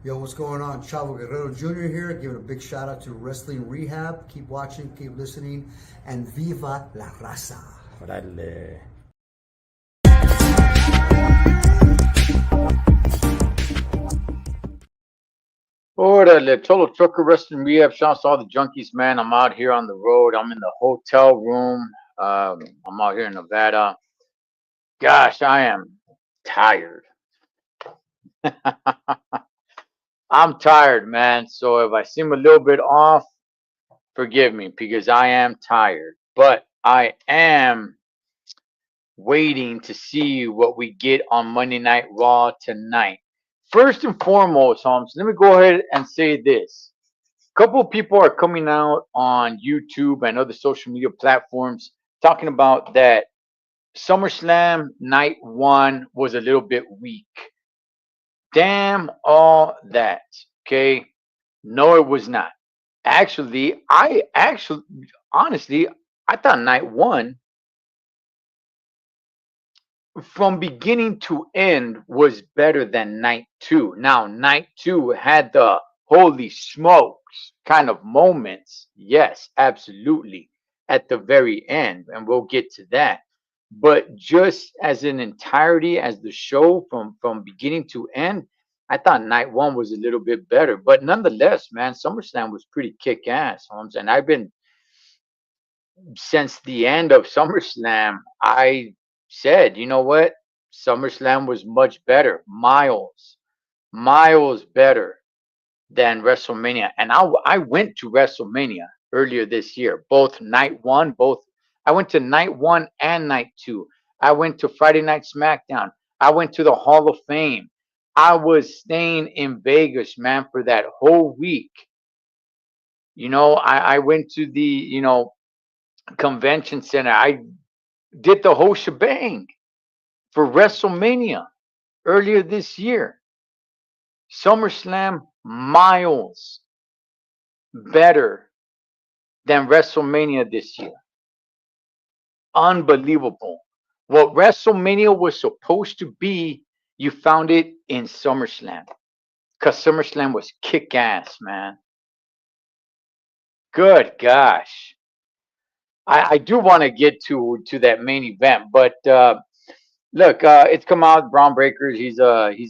Yo, what's going on? Chavo Guerrero Jr. here, giving a big shout out to Wrestling Rehab. Keep watching, keep listening, and viva la raza. Órale. Órale, Total Trucker Wrestling Rehab. Shouts to all the junkies, man. I'm out here on the road. I'm in the hotel room. I'm out here in Nevada. Gosh, I am tired. I'm tired, man. So if I seem a little bit off, forgive me because I am tired. But I am waiting to see what we get on Monday Night Raw tonight. First and foremost, Holmes, let me go ahead and say this. A couple of people are coming out on YouTube and other social media platforms talking about that SummerSlam night one was a little bit weak. Damn all that. Okay. No, it was not. Honestly, I thought night one from beginning to end was better than night two. Now, night two had the holy smokes kind of moments. Yes, absolutely. At the very end, and we'll get to that. But just as an entirety, as the show from beginning to end, I thought night one was a little bit better. But nonetheless, man, SummerSlam was pretty kick ass, Holmes. And I've been since the end of SummerSlam, I said, you know what? SummerSlam was much better, miles better than WrestleMania. And I went to WrestleMania earlier this year, both night one, I went to night one and night two. I went to Friday Night SmackDown. I went to the Hall of Fame. I was staying in Vegas, man, for that whole week. I went to the, convention center. I did the whole shebang for WrestleMania earlier this year. SummerSlam miles better than WrestleMania this year. Unbelievable. What WrestleMania was supposed to be, you found it in SummerSlam. Because SummerSlam was kick ass, man. Good gosh. I do want to get to that main event, but look, it's come out. Braun Breaker, he's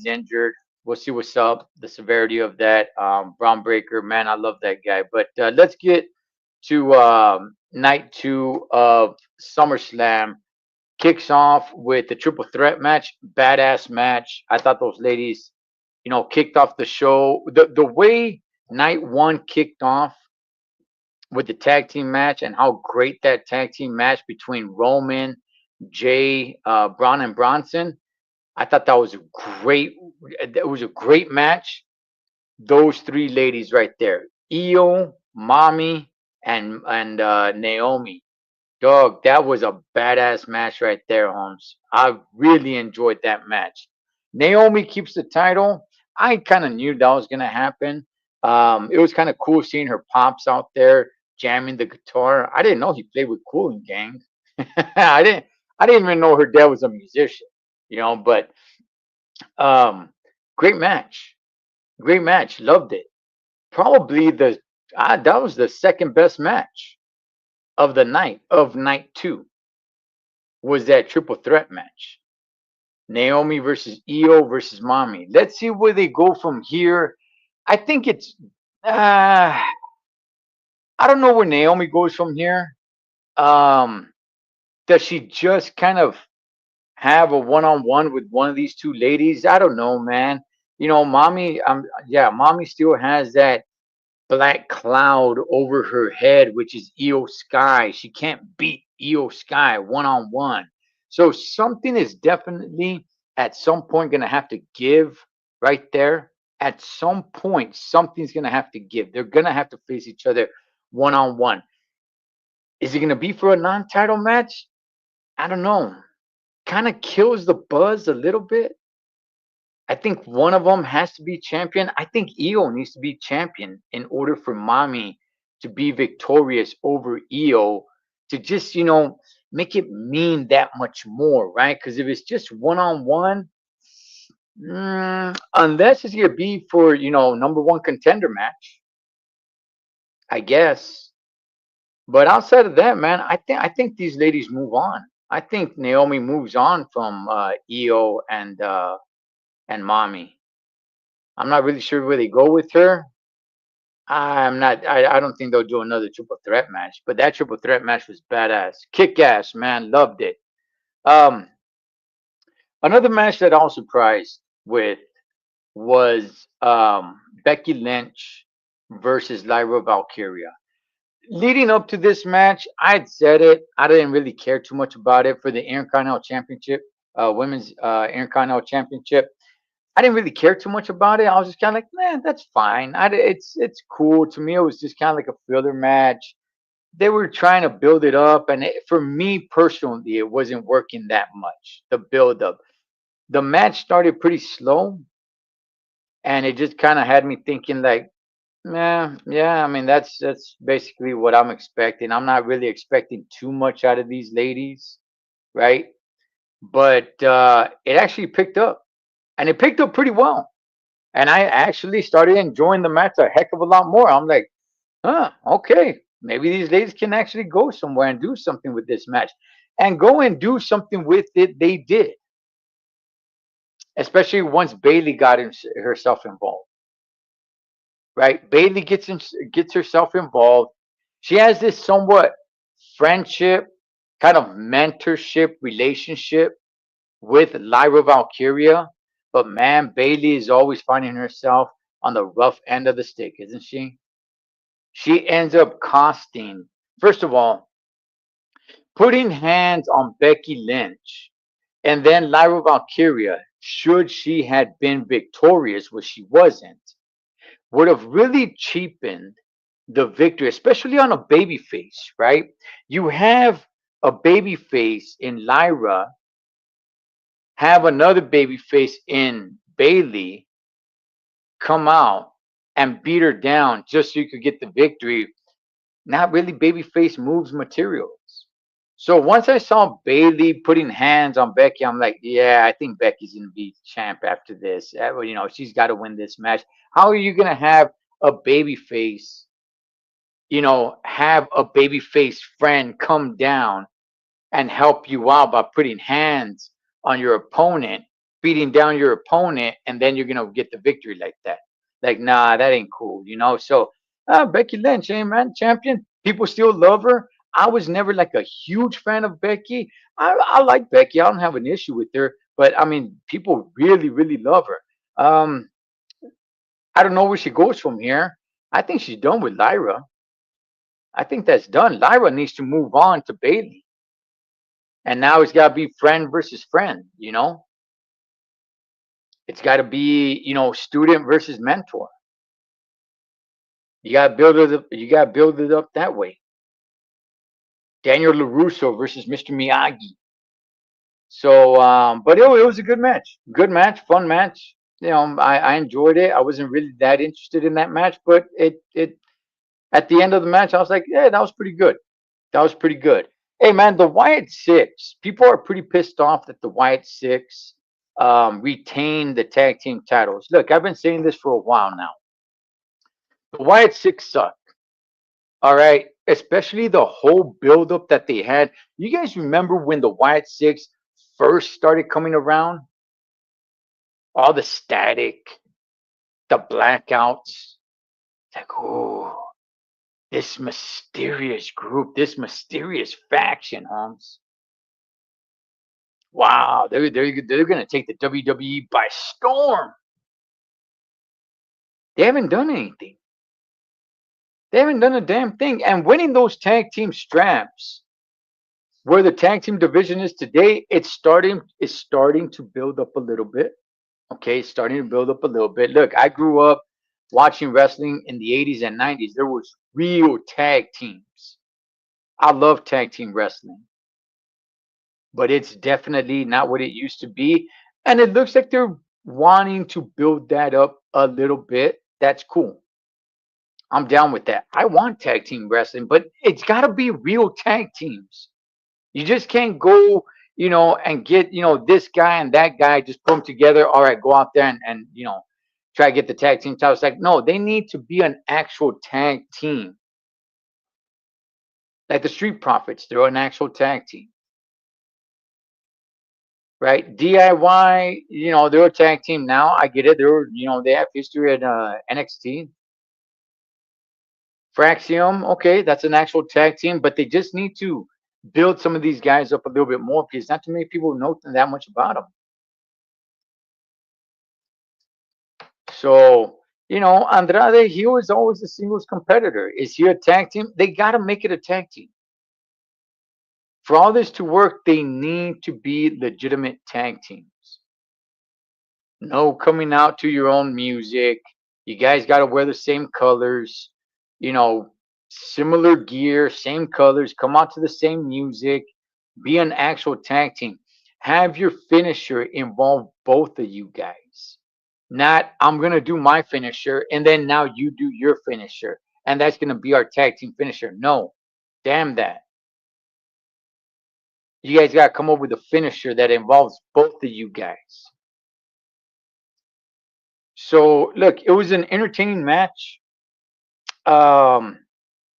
injured. We'll see what's up. The severity of that. Braun Breaker, man, I love that guy. But let's get to night two of SummerSlam. Kicks off with the triple threat match. Badass match. I thought those ladies, kicked off the show. The way night one kicked off with the tag team match and how great that tag team match between Roman, Jay, Braun, and Bronson. I thought that was a great. It was a great match. Those three ladies right there, Io, Mommy, and Naomi. Dog, that was a badass match right there, Holmes. I really enjoyed that match. Naomi keeps the title. I kind of knew that was gonna happen. It was kind of cool seeing her pops out there jamming the guitar. I didn't know he played with Cooling Gang. I didn't. I didn't even know her dad was a musician. But um, great match. Great match. Loved it. Probably that was the second best match of the night of night two was that triple threat match. Naomi versus Io versus Mommy. Let's see where they go from here. I think it's I don't know where Naomi goes from here. Um does she just kind of have a one-on-one with one of these two ladies? I don't know, man. Mommy, yeah, Mommy still has that black cloud over her head, which is Io Sky. She can't beat Io Sky one on one. So something is definitely at some point going to have to give right there. At some point, something's going to have to give. They're going to have to face each other one on one. Is it going to be for a non title match? I don't know. Kind of kills the buzz a little bit. I think one of them has to be champion. I think Io needs to be champion in order for Mommy to be victorious over Io to just, make it mean that much more, right? Because if it's just one on one, Unless it's gonna be for number one contender match, I guess. But outside of that, man, I think these ladies move on. I think Naomi moves on from Io and Mommy. I'm not really sure where they go with her. I'm not. I don't think they'll do another triple threat match. But that triple threat match was badass, kick ass, man. Loved it. Um, Another match that I was surprised with was Becky Lynch versus Lyra Valkyria. Leading up to this match, I'd said it. I didn't really care too much about it for the Intercontinental Championship, women's Intercontinental Championship. I didn't really care too much about it. I was just kind of like, man, that's fine. It's cool to me. It was just kind of like a filler match. They were trying to build it up, and for me personally, it wasn't working that much. The build up, the match started pretty slow, and it just kind of had me thinking like, yeah. I mean, that's basically what I'm expecting. I'm not really expecting too much out of these ladies, right? But it actually picked up, and it picked up pretty well. And I actually started enjoying the match a heck of a lot more. I'm like, okay, maybe these ladies can actually go somewhere and do something with this match, and go and do something with it. They did, especially once Bailey got herself involved. Right? Bailey gets herself involved. She has this somewhat friendship, kind of mentorship relationship with Lyra Valkyria. But man, Bailey is always finding herself on the rough end of the stick, isn't she? She ends up costing, first of all, putting hands on Becky Lynch and then Lyra Valkyria, should she had been victorious, which she wasn't, would have really cheapened the victory, especially on a baby face, right? You have a baby face in Lyra, have another baby face in Bailey come out and beat her down just so you could get the victory. Not really babyface moves materials. So once I saw Bailey putting hands on Becky, I'm like, yeah, I think Becky's gonna be champ after this. Well, she's got to win this match. How are you gonna have a babyface, have a babyface friend come down and help you out by putting hands on your opponent, beating down your opponent, and then you're gonna get the victory like that? Like, nah, that ain't cool. So, Becky Lynch, hey man, champion. People still love her. I was never like a huge fan of Becky. I like Becky. I don't have an issue with her, but I mean, people really, really love her. I don't know where she goes from here. I think she's done with Lyra. I think that's done. Lyra needs to move on to Bailey, and now it's got to be friend versus friend. It's got to be student versus mentor. You got to build it up. You got to build it up that way. Daniel Larusso versus Mr. Miyagi. So, but it was a good match. Good match, fun match. I enjoyed it. I wasn't really that interested in that match, but it at the end of the match, I was like, yeah, that was pretty good. That was pretty good. Hey man, the Wyatt Six. People are pretty pissed off that the Wyatt Six retain the tag team titles. Look, I've been saying this for a while now. The Wyatt Six suck. All right, especially the whole buildup that they had. You guys remember when the Wyatt Six first started coming around? All the static, the blackouts. It's like, oh, this mysterious group, this mysterious faction, Holmes. Wow, they're gonna take the WWE by storm. They haven't done anything. They haven't done a damn thing. And winning those tag team straps, where the tag team division is today, it's starting to build up a little bit. Okay, it's starting to build up a little bit. Look, I grew up watching wrestling in the 80s and 90s. There was real tag teams. I love tag team wrestling, but it's definitely not what it used to be. And it looks like they're wanting to build that up a little bit. That's cool. I'm down with that. I want tag team wrestling, but it's got to be real tag teams. You just can't go and get, this guy and that guy, just put them together. All right, go out there and try to get the tag team titles. Like, no, they need to be an actual tag team. Like the Street Profits, they're an actual tag team, right? DIY, they're a tag team now. I get it. They have history at NXT. Fraxium, okay, that's an actual tag team, but they just need to build some of these guys up a little bit more because not too many people know that much about them. So, Andrade, he was always a singles competitor. Is he a tag team? They got to make it a tag team. For all this to work, they need to be legitimate tag teams. No coming out to your own music. You guys got to wear the same colors, you know, similar gear, same colors, come out to the same music, be an actual tag team. Have your finisher involve both of you guys. Not, I'm going to do my finisher and then now you do your finisher. And that's going to be our tag team finisher. No, damn that. You guys got to come up with a finisher that involves both of you guys. So, look, it was an entertaining match. Um,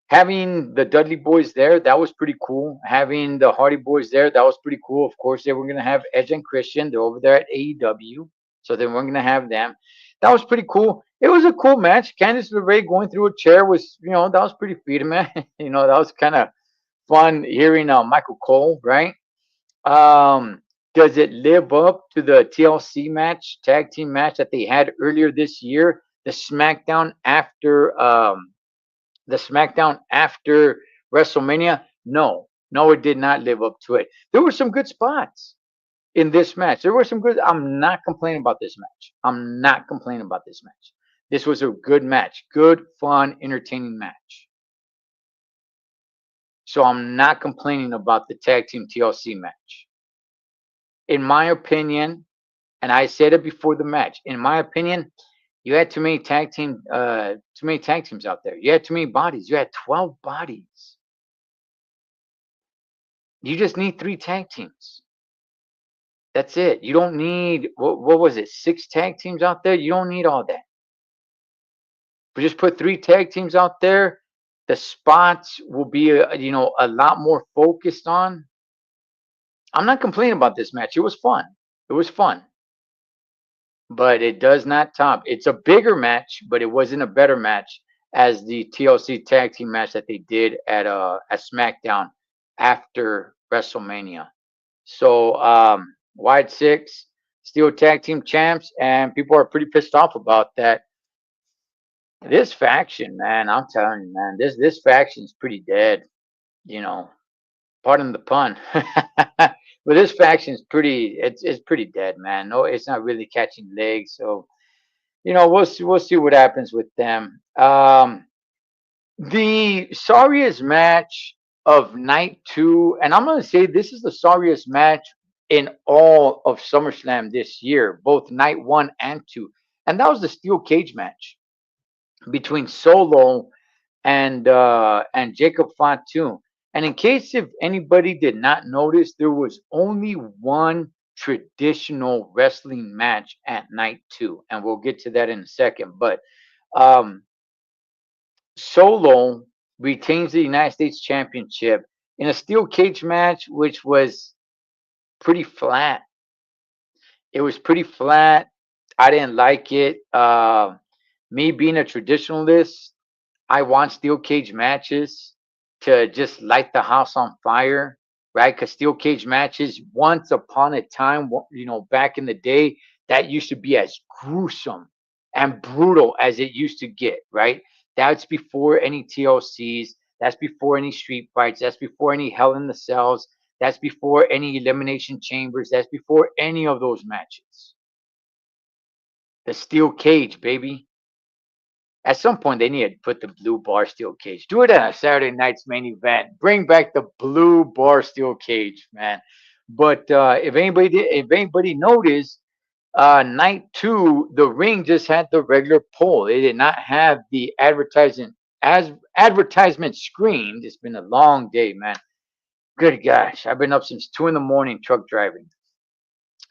Having the Dudley boys there, that was pretty cool. Having the Hardy boys there, that was pretty cool. Of course, they were going to have Edge and Christian. They're over there at AEW. So they weren't going to have them. That was pretty cool. It was a cool match. Candice LeRae going through a chair was, that was pretty freedom, man. That was kind of fun hearing Michael Cole, right? Um, does it live up to the TLC match, tag team match that they had earlier this year? The SmackDown after WrestleMania? No, no, it did not live up to it. There were some good spots in this match. There were some good. I'm not complaining about this match. I'm not complaining about this match. This was a good match, good, fun, entertaining match. So I'm not complaining about the tag team TLC match. In my opinion, and I said it before the match. In my opinion, you had too many tag teams out there. You had too many bodies. You had 12 bodies. You just need 3 tag teams. That's it. You don't need what was it? 6 tag teams out there. You don't need all that. But just put 3 tag teams out there. The spots will be a lot more focused on. I'm not complaining about this match. It was fun. It was fun. But it does not top. It's a bigger match, but it wasn't a better match as the TLC tag team match that they did at SmackDown after WrestleMania. So Wide Six still tag team champs, and people are pretty pissed off about that. This faction, man, I'm telling you, man, this faction is pretty dead. You know, pardon the pun. But this faction is it's pretty dead, man. No, it's not really catching legs. So we'll see what happens with them. The sorriest match of night 2, and I'm gonna say this is the sorriest match in all of SummerSlam this year, both night 1 and 2, and that was the steel cage match between Solo and Jacob Fatu. And in case if anybody did not notice, there was only one traditional wrestling match at night 2, and we'll get to that in a second. But um, Solo retains the United States Championship in a steel cage match, which was pretty flat. It was pretty flat. I didn't like it. Me being a traditionalist, I want steel cage matches to just light the house on fire, right? Because steel cage matches, once upon a time, back in the day, that used to be as gruesome and brutal as it used to get, right? That's before any TLCs. That's before any street fights. That's before any Hell in the Cells. That's before any elimination chambers. That's before any of those matches. The steel cage, baby. At some point, they need to put the blue bar steel cage. Do it at a Saturday night's main event. Bring back the blue bar steel cage, man. But if anybody noticed, night 2, the ring just had the regular pole. It did not have the advertisement screen. It's been a long day, man. Good gosh, I've been up since 2 in the morning truck driving.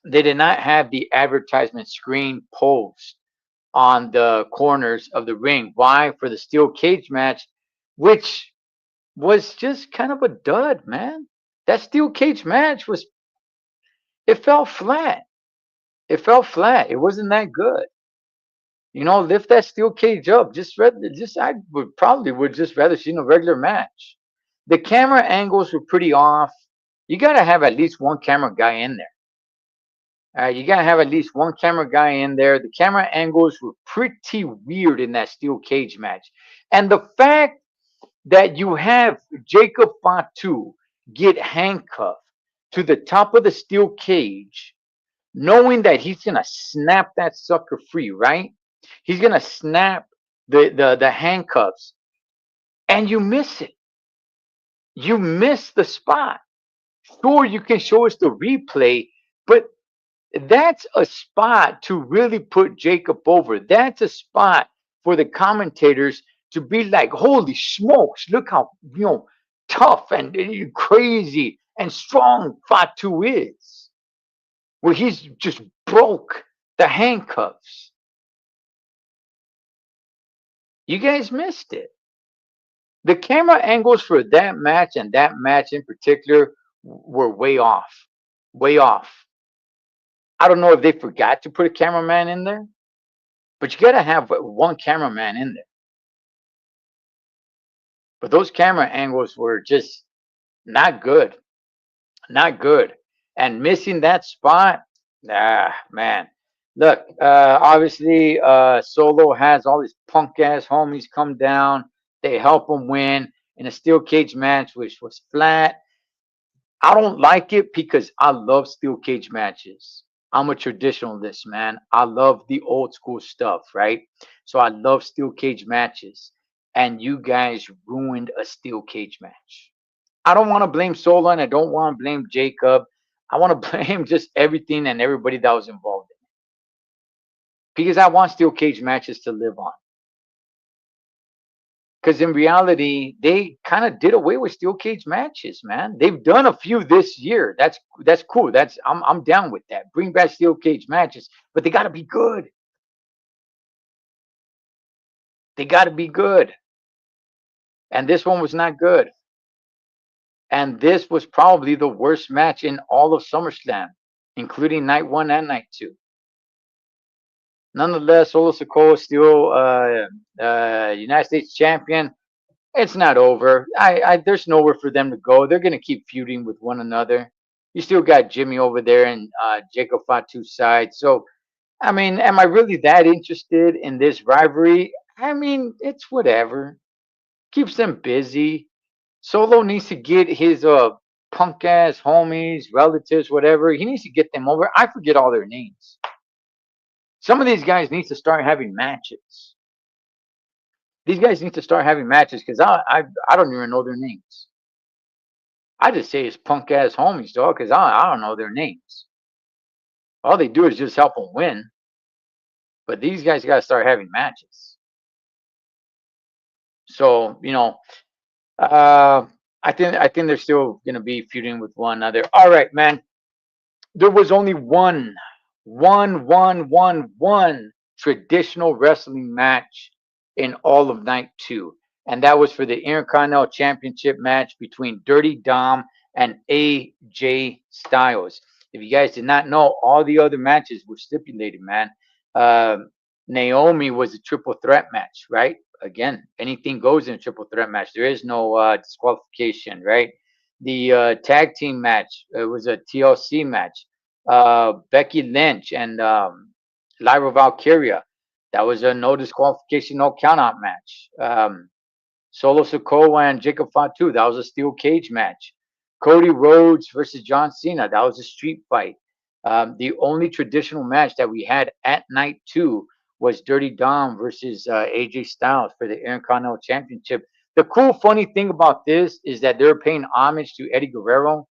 They did not have the advertisement screen post on the corners of the ring. Why? For the steel cage match, which was just kind of a dud, man. That steel cage match was, it fell flat. It fell flat. It wasn't that good. Lift that steel cage up. I would probably would just rather see a regular match. The camera angles were pretty off. You gotta have at least one camera guy in there. You gotta have at least one camera guy in there. The camera angles were pretty weird in that steel cage match, and the fact that you have Jacob Fatu get handcuffed to the top of the steel cage, knowing that he's gonna snap that sucker free, right? He's gonna snap the handcuffs, and you miss it. You miss the spot. Sure, you can show us the replay, but that's a spot to really put Jacob over. That's a spot for the commentators to be like, holy smokes, look how tough and crazy and strong Fatu is. Where he's just broke the handcuffs. You guys missed it. The camera angles for that match and that match in particular were way off. Way off. I don't know if they forgot to put a cameraman in there, but you got to have one cameraman in there. But those camera angles were just not good. Not good. And missing that spot, man. Look, obviously, Solo has all his punk ass homies come down. They help him win in a steel cage match, which was flat. I don't like it because I love steel cage matches. I'm a traditionalist, man. I love the old school stuff, right? So I love steel cage matches. And you guys ruined a steel cage match. I don't want to blame Solo and I don't want to blame Jacob. I want to blame just everything and everybody that was involved in it. Because I want steel cage matches to live on. Because in reality, they kind of did away with steel cage matches, man. They've done a few this year. That's cool. I'm down with that. Bring back steel cage matches, but they got to be good. They got to be good. And this one was not good. And this was probably the worst match in all of SummerSlam, including night one and night two. Nonetheless, Solo Sikoa is still United States champion. It's not over. There's nowhere for them to go. They're gonna keep feuding with one another. You still got Jimmy over there and Jacob Fatu's side. So, I mean, am I really that interested in this rivalry? I mean, it's whatever. Keeps them busy. Solo needs to get his punk ass homies, relatives, whatever. He needs to get them over. I forget all their names. Some of these guys need to start having matches. These guys need to start having matches because I don't even know their names. I just say it's punk ass homies, dog, because I don't know their names. All they do is just help them win. But these guys got to start having matches. So I think they're still gonna be feuding with one another. All right, man. There was only one traditional wrestling match in all of night two, and that was for the Intercontinental Championship match between Dirty Dom and AJ Styles. If you guys did not know, all the other matches were stipulated, man. Naomi was a triple threat match, right? Again, anything goes in a triple threat match. There is no disqualification, right? The tag team match, it was a TLC match. Becky Lynch and Lyra Valkyria, that was a no disqualification, no countout match. Solo Sikoa and Jacob Fatu, that was a steel cage match. Cody Rhodes versus John Cena, that was a street fight. The only traditional match that we had at night two was Dirty Dom versus AJ Styles for the Intercontinental Championship. The cool, funny thing about this is that they're paying homage to Eddie Guerrero.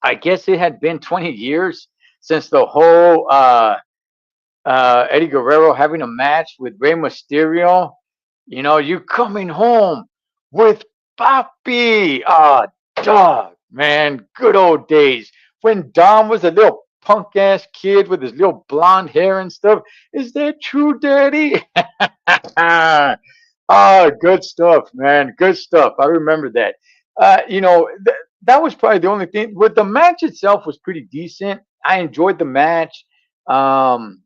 I guess it had been 20 years since the whole Eddie Guerrero having a match with Rey Mysterio. You coming home with Papi. Ah, dog. man. Good old days when Dom was a little punk ass kid with his little blonde hair and stuff. Is that true, Daddy? Ah, good stuff, man. Good stuff. I remember that. That was probably the only thing. With the match itself was pretty decent. I enjoyed the match. Um,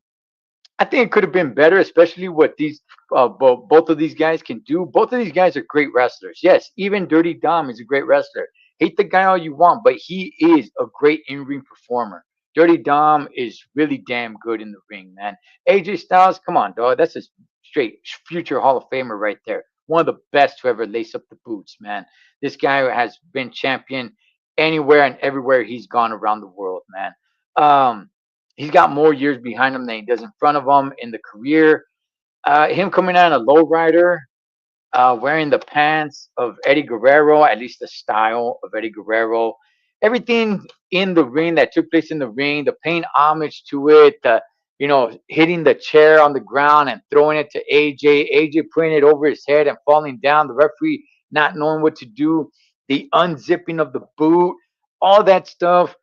I think it could have been better, especially what these both of these guys can do. Both of these guys are great wrestlers. Yes, even Dirty Dom is a great wrestler. Hate the guy all you want, but he is a great in-ring performer. Dirty Dom is really damn good in the ring, man. AJ Styles, come on, dog. That's a straight future Hall of Famer right there. One of the best to ever lace up the boots, man. This guy has been champion anywhere and everywhere he's gone around the world, man. Um, he's got more years behind him than he does in front of him in the career. Him coming out a lowrider, wearing the pants of Eddie Guerrero, at least the style of Eddie Guerrero. Everything in the ring that took place in the ring, the paying homage to it, hitting the chair on the ground and throwing it to AJ putting it over his head and falling down, the referee not knowing what to do, the unzipping of the boot, all that stuff.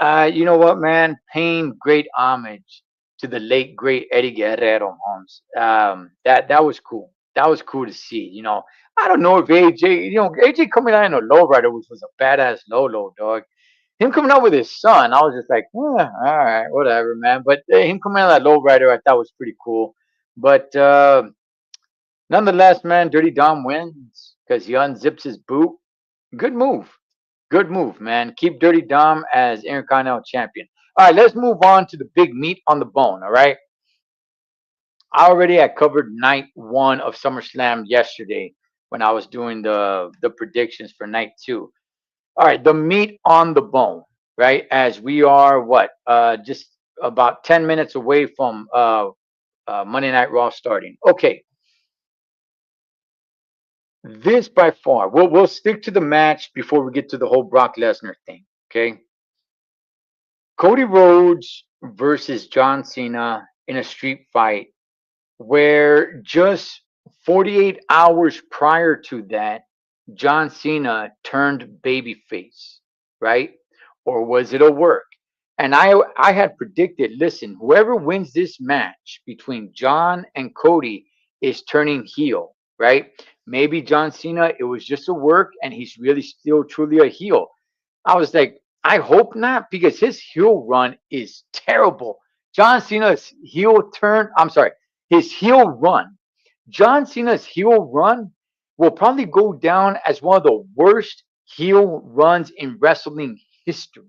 You know what, man? Paying great homage to the late great Eddie Guerrero, Holmes. That was cool. That was cool to see. I don't know if AJ, AJ coming out in a lowrider, which was a badass low dog. Him coming out with his son, I was just like, all right, whatever, man. But him coming out of that lowrider, I thought was pretty cool. But nonetheless, man, Dirty Dom wins because he unzips his boot. Good move. Good move, man. Keep Dirty Dom as Intercontinental Champion. All right, let's move on to the big meat on the bone. All right. I already had covered night one of SummerSlam yesterday when I was doing the predictions for night two. All right, the meat on the bone, right? As we are just about 10 minutes away from Monday Night Raw starting. Okay, this by far, we'll stick to the match before we get to the whole Brock Lesnar thing. Okay, Cody Rhodes versus John Cena in a street fight where just 48 hours prior to that, John Cena turned babyface, right? Or was it a work? And I had predicted, listen, whoever wins this match between John and Cody is turning heel, right? Maybe John Cena, it was just a work and he's really still truly a heel. I was like, I hope not, because his heel run is terrible. John Cena's heel turn, I'm sorry, his heel run. John Cena's heel run will probably go down as one of the worst heel runs in wrestling history.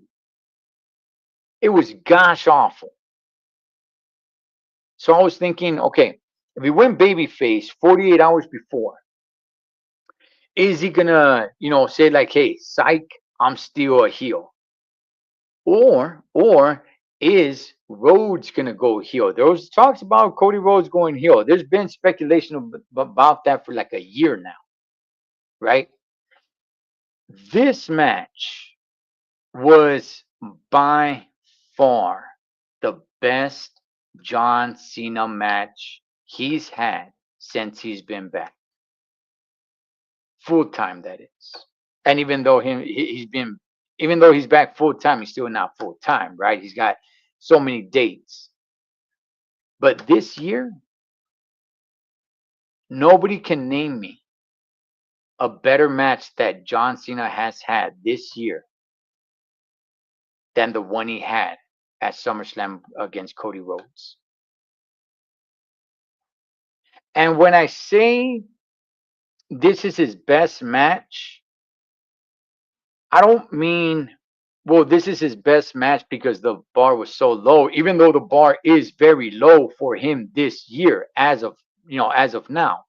It was gosh awful. So I was thinking, okay, if he went babyface 48 hours before, is he gonna, say like, hey, psych, I'm still a heel? Or is Rhodes gonna go heel? There was talks about Cody Rhodes going heel. There's been speculation about that for like a year now, right? This match was by far the best John Cena match he's had since he's been back. Full time, that is. And even though even though he's back full time, he's still not full time, right? He's got so many dates. But this year, nobody can name me a better match that John Cena has had this year than the one he had at SummerSlam against Cody Rhodes. And when I say this is his best match, I don't mean, well, this is his best match because the bar was so low, even though the bar is very low for him this year as of now,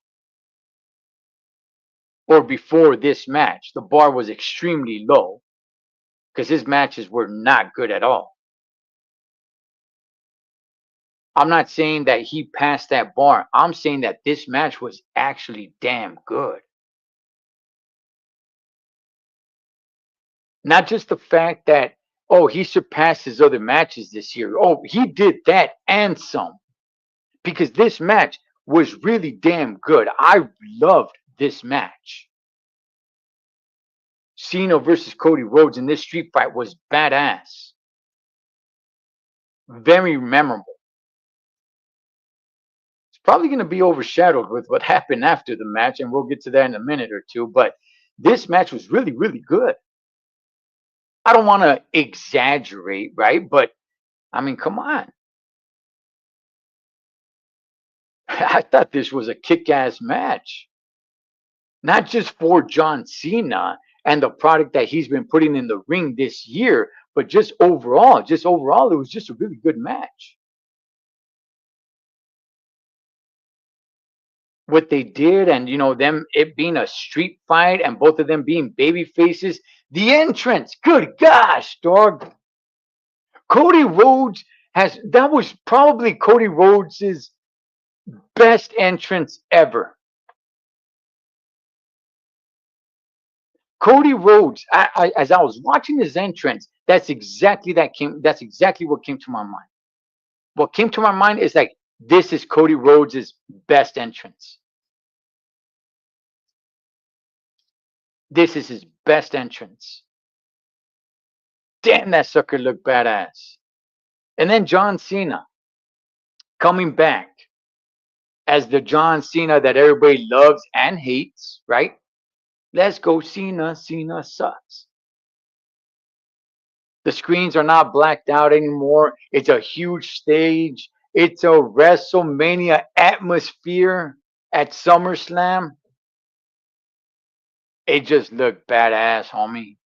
or before this match. The bar was extremely low because his matches were not good at all. I'm not saying that he passed that bar. I'm saying that this match was actually damn good. Not just the fact that, oh, he surpassed his other matches this year. Oh, he did that and some. Because this match was really damn good. I loved this match. Cena versus Cody Rhodes in this street fight was badass. Very memorable. It's probably going to be overshadowed with what happened after the match, and we'll get to that in a minute or two. But this match was really, really good. I don't want to exaggerate, right? But I mean, come on. I thought this was a kick ass match, not just for John Cena and the product that he's been putting in the ring this year, but just overall. Just overall, it was just a really good match. What they did, and them it being a street fight and both of them being baby faces, the entrance, good gosh, dog. Cody Rhodes has that was probably Cody Rhodes's best entrance ever. Cody Rhodes, as I was watching his entrance, that's exactly what came to my mind. What came to my mind is like, this is Cody Rhodes's best entrance. This is his best entrance. Damn, that sucker looked badass. And then John Cena coming back as the John Cena that everybody loves and hates, right? Let's go, Cena. Cena sucks. The screens are not blacked out anymore. It's a huge stage. It's a WrestleMania atmosphere at SummerSlam. It just looked badass, homie.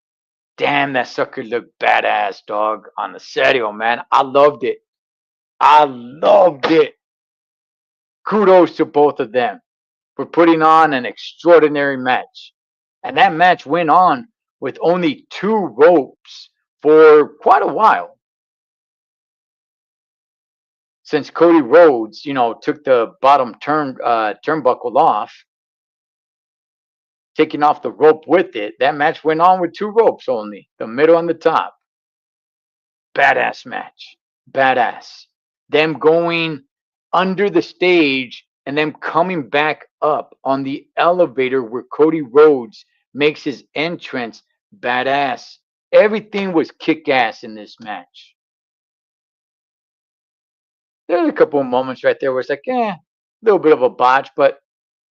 Damn, that sucker looked badass, dog. On the serio, man. I loved it. I loved it. Kudos to both of them for putting on an extraordinary match. And that match went on with only 2 ropes for quite a while. Since Cody Rhodes, took the bottom turnbuckle off, taking off the rope with it, that match went on with 2 ropes only, the middle and the top. Badass match. Badass. Them going under the stage and them coming back up on the elevator where Cody Rhodes makes his entrance. Badass. Everything was kick ass in this match. There's a couple of moments right there where it's like, a little bit of a botch, but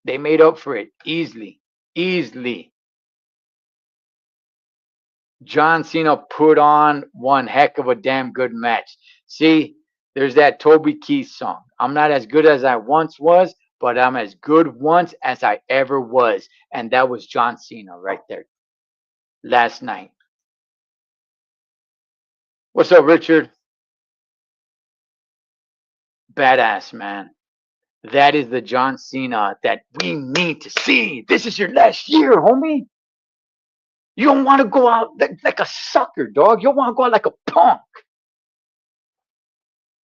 they made up for it easily. Easily. John Cena put on one heck of a damn good match. See, there's that Toby Keith song. I'm not as good as I once was, but I'm as good once as I ever was. And that was John Cena right there last night. What's up, Richard? Badass, man. That is the John Cena that we need to see. This is your last year, homie. You don't want to go out like a sucker, dog. You don't want to go out like a punk.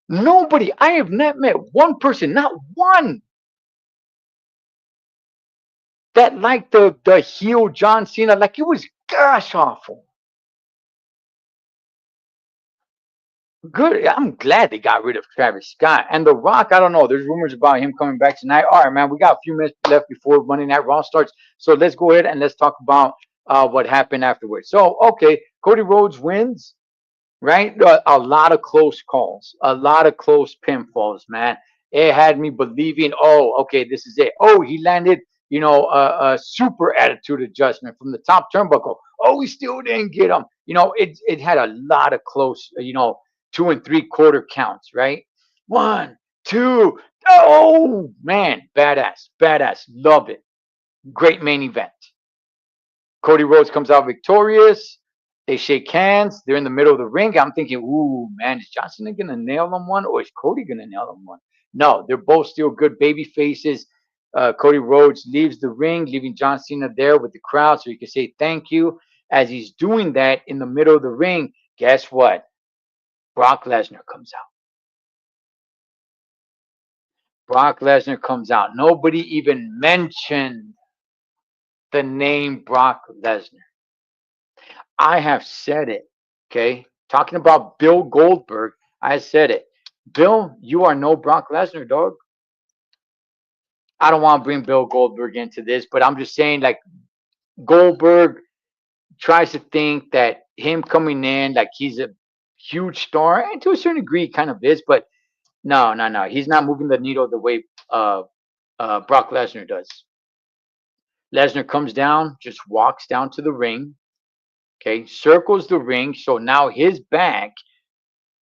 Nobody. I have not met one person, not one, that liked the heel John Cena. Like, it was gosh awful. Good. I'm glad they got rid of Travis Scott. And The Rock, I don't know. There's rumors about him coming back tonight. All right, man. We got a few minutes left before Monday Night Raw starts. So let's go ahead and let's talk about what happened afterwards. So, okay, Cody Rhodes wins, right? A lot of close calls, a lot of close pinfalls, man. It had me believing, oh, okay, this is it. Oh, he landed, a super attitude adjustment from the top turnbuckle. Oh, we still didn't get him. It had a lot of close, 2 3/4 counts, right? 1, 2. Oh, man, badass, badass. Love it. Great main event. Cody Rhodes comes out victorious. They shake hands. They're in the middle of the ring. I'm thinking, ooh, man, is John Cena going to nail them one, or is Cody going to nail them one? No, they're both still good baby faces. Cody Rhodes leaves the ring, leaving John Cena there with the crowd so he can say thank you. As he's doing that in the middle of the ring, guess what? Brock Lesnar comes out. Brock Lesnar comes out. Nobody even mentioned the name Brock Lesnar. I have said it, okay? Talking about Bill Goldberg, I said it. Bill, you are no Brock Lesnar, dog. I don't want to bring Bill Goldberg into this, but I'm just saying, like, Goldberg tries to think that him coming in like he's a huge star, and to a certain degree, he kind of is. But no, no, no, he's not moving the needle the way Brock Lesnar does. Lesnar comes down, just walks down to the ring, okay, circles the ring. So now his back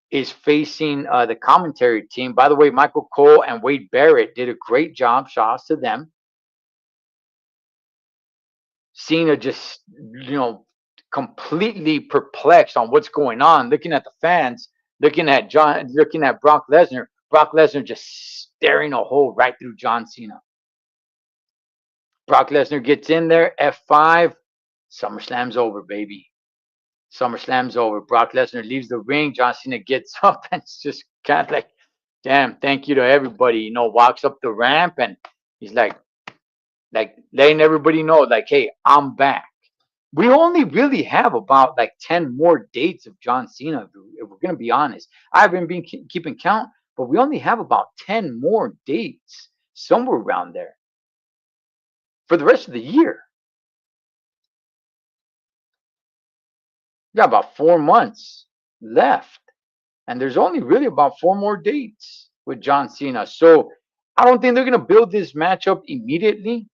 is facing the commentary team. By the way, Michael Cole and Wade Barrett did a great job. Shouts to them. Cena just, completely perplexed on what's going on, looking at the fans, looking at Brock Lesnar. Brock Lesnar just staring a hole right through John Cena. Brock Lesnar gets in there, F5, SummerSlam's over, baby. SummerSlam's over. Brock Lesnar leaves the ring. John Cena gets up and it's just kind of like, damn, thank you to everybody. Walks up the ramp and he's like letting everybody know, like, hey, I'm back. We only really have about like 10 more dates of John Cena, if we're going to be honest. I haven't been keeping count, but we only have about 10 more dates, somewhere around there, for the rest of the year. We got about 4 months left, and there's only really about 4 more dates with John Cena. So I don't think they're going to build this matchup immediately.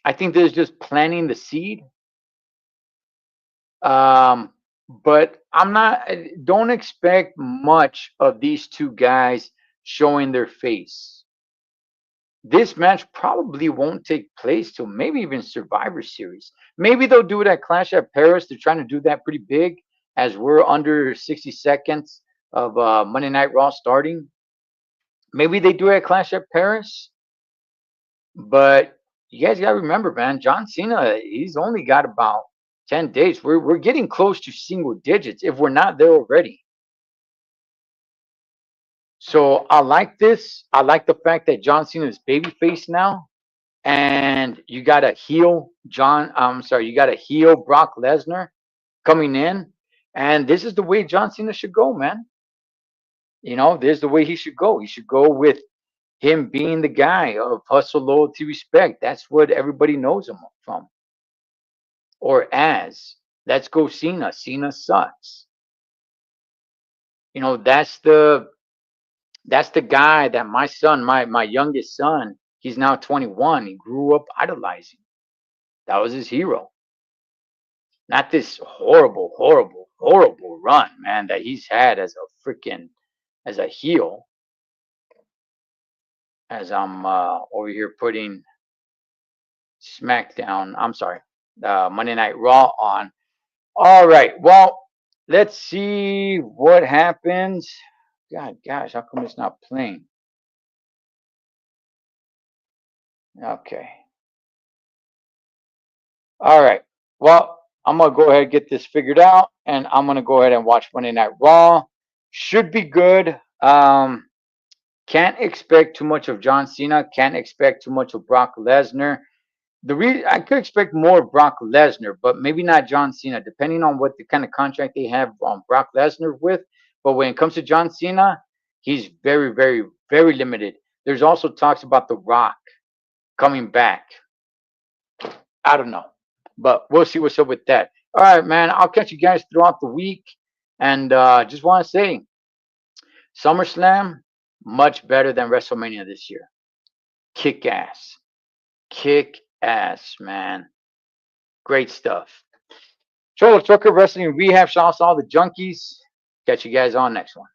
I think they're just planting the seed. But don't expect much of these two guys showing their face. This match probably won't take place till maybe even Survivor Series. Maybe they'll do it at Clash at Paris. They're trying to do that pretty big, as we're under 60 seconds of Monday Night Raw starting. Maybe they do it at Clash at Paris. But you guys got to remember, man, John Cena, he's only got about 10 days. We're getting close to single digits if we're not there already. So I like this. I like the fact that John Cena is babyface now, and you got a heel you got a heel Brock Lesnar coming in, and this is the way John Cena should go, man. This is the way he should go. He should go with him being the guy of hustle, loyalty, respect. That's what everybody knows him from. Or as, let's go Cena. Cena sucks. That's the guy that my son, my youngest son, he's now 21. He grew up idolizing. That was his hero. Not this horrible, horrible, horrible run, man, that he's had as a heel. As I'm over here putting SmackDown, I'm sorry, Monday Night Raw on. All right, well, let's see what happens. God, gosh, how come it's not playing? Okay. All right. Well, I'm going to go ahead and get this figured out, and I'm going to go ahead and watch Monday Night Raw. Should be good. Can't expect too much of John Cena. Can't expect too much of Brock Lesnar. I could expect more of Brock Lesnar, but maybe not John Cena, depending on what the kind of contract they have on Brock Lesnar with. But when it comes to John Cena, he's very, very, very limited. There's also talks about The Rock coming back. I don't know, but we'll see what's up with that. All right, man. I'll catch you guys throughout the week, and just want to say, SummerSlam much better than WrestleMania this year. Kick ass. Kick ass, man. Great stuff. Cholo Trucker Wrestling Rehab. Shout out to all the junkies. Catch you guys on next one.